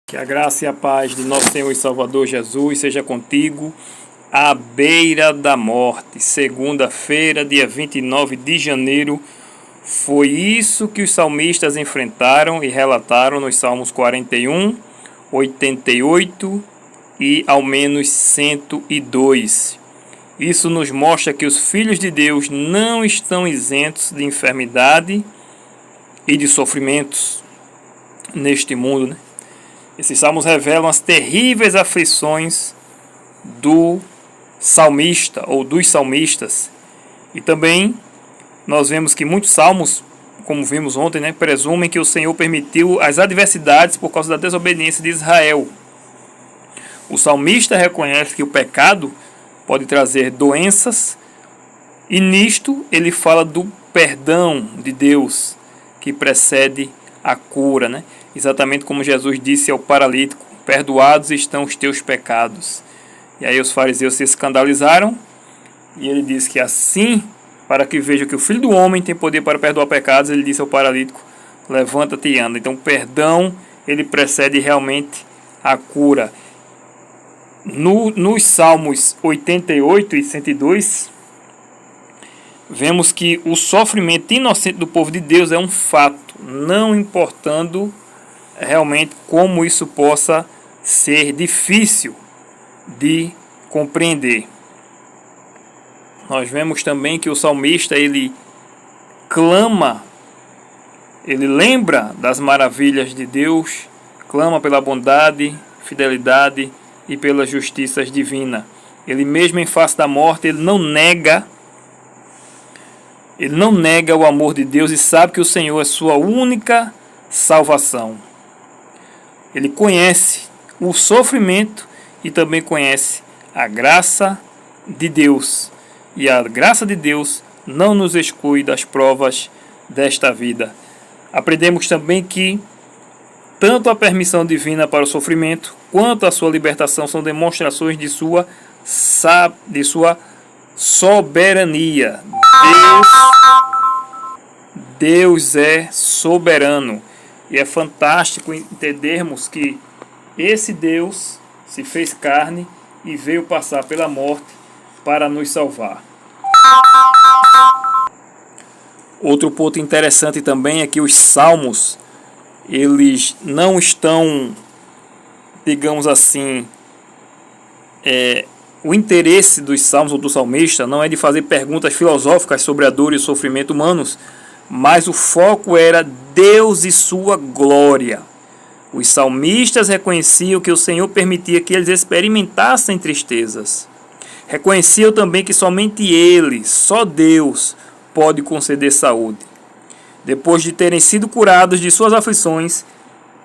Que a graça e a paz de nosso Senhor e Salvador Jesus seja contigo à beira da morte. Segunda-feira, dia 29 de janeiro, foi isso que os salmistas enfrentaram e relataram nos Salmos 41, 88 e ao menos 102. Isso nos mostra que os filhos de Deus não estão isentos de enfermidade e de sofrimentos neste mundo, né? Esses salmos revelam as terríveis aflições do salmista ou dos salmistas. E também nós vemos que muitos salmos, como vimos ontem, né, presumem que o Senhor permitiu as adversidades por causa da desobediência de Israel. O salmista reconhece que o pecado pode trazer doenças e nisto ele fala do perdão de Deus que precede a cura, né? Exatamente como Jesus disse ao paralítico: perdoados estão os teus pecados. E aí os fariseus se escandalizaram e ele disse que assim, para que veja que o Filho do Homem tem poder para perdoar pecados, ele disse ao paralítico: levanta-te e anda. Então o perdão, ele precede realmente a cura. Nos Salmos 88 e 102, vemos que o sofrimento inocente do povo de Deus é um fato, não importando realmente como isso possa ser difícil de compreender. Nós vemos também que o salmista, ele clama, ele lembra das maravilhas de Deus, clama pela bondade, fidelidade e pelas justiças divinas. Ele mesmo em face da morte, ele não nega o amor de Deus e sabe que o Senhor é sua única salvação. Ele conhece o sofrimento e também conhece a graça de Deus. E a graça de Deus não nos exclui das provas desta vida. Aprendemos também que tanto a permissão divina para o sofrimento quanto a sua libertação são demonstrações de sua soberania. Deus é soberano. E é fantástico entendermos que esse Deus se fez carne e veio passar pela morte para nos salvar. Outro ponto interessante também é que os salmos, eles não estão, digamos assim, o interesse dos salmos ou do salmista não é de fazer perguntas filosóficas sobre a dor e o sofrimento humanos, mas o foco era Deus e sua glória. Os salmistas reconheciam que o Senhor permitia que eles experimentassem tristezas. Reconheciam também que somente Ele, só Deus, pode conceder saúde. Depois de terem sido curados de suas aflições,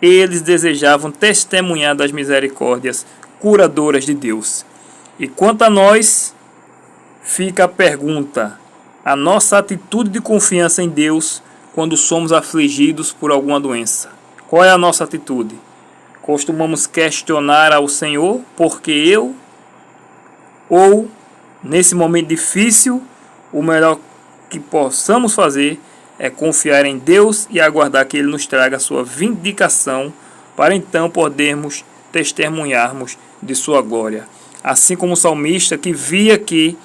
eles desejavam testemunhar das misericórdias curadoras de Deus. E quanto a nós, fica a pergunta: a nossa atitude de confiança em Deus quando somos afligidos por alguma doença. Qual é a nossa atitude? Costumamos questionar ao Senhor, porque eu? Ou, nesse momento difícil, o melhor que possamos fazer é confiar em Deus e aguardar que Ele nos traga a sua vindicação, para então podermos testemunharmos de sua glória. Assim como o salmista, que via que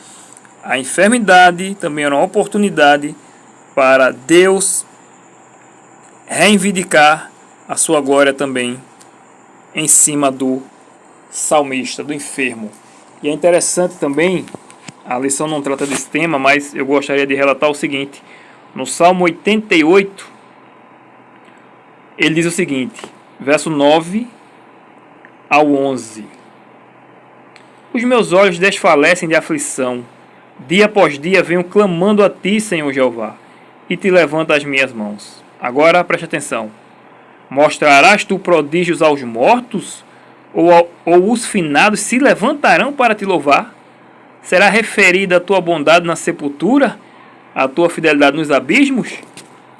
a enfermidade também era uma oportunidade para Deus reivindicar a sua glória também em cima do salmista, do enfermo. E é interessante também, a lição não trata desse tema, mas eu gostaria de relatar o seguinte: no Salmo 88, ele diz o seguinte, verso 9 ao 11: os meus olhos desfalecem de aflição, dia após dia venho clamando a ti, Senhor Jeová, e te levanto as minhas mãos. Agora preste atenção: mostrarás tu prodígios aos mortos? Ou os finados se levantarão para te louvar? Será referida a tua bondade na sepultura, a tua fidelidade nos abismos?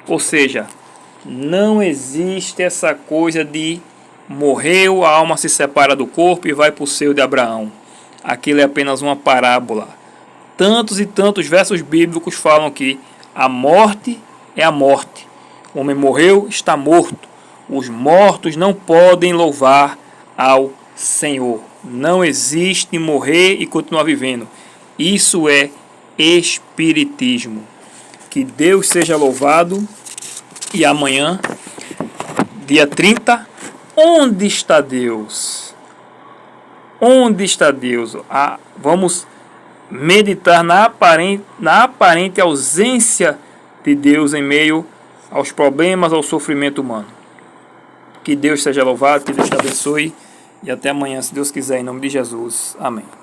Ou seja, não existe essa coisa de morreu, a alma se separa do corpo e vai para o seio de Abraão. Aquilo é apenas uma parábola. Tantos e tantos versos bíblicos falam que a morte é a morte. O homem morreu, está morto. Os mortos não podem louvar ao Senhor. Não existe morrer e continuar vivendo. Isso é espiritismo. Que Deus seja louvado. E amanhã, dia 30, onde está Deus? Onde está Deus? Vamos meditar na aparente ausência de Deus em meio aos problemas, ao sofrimento humano. Que Deus seja louvado, que Deus te abençoe. E até amanhã, se Deus quiser, em nome de Jesus. Amém.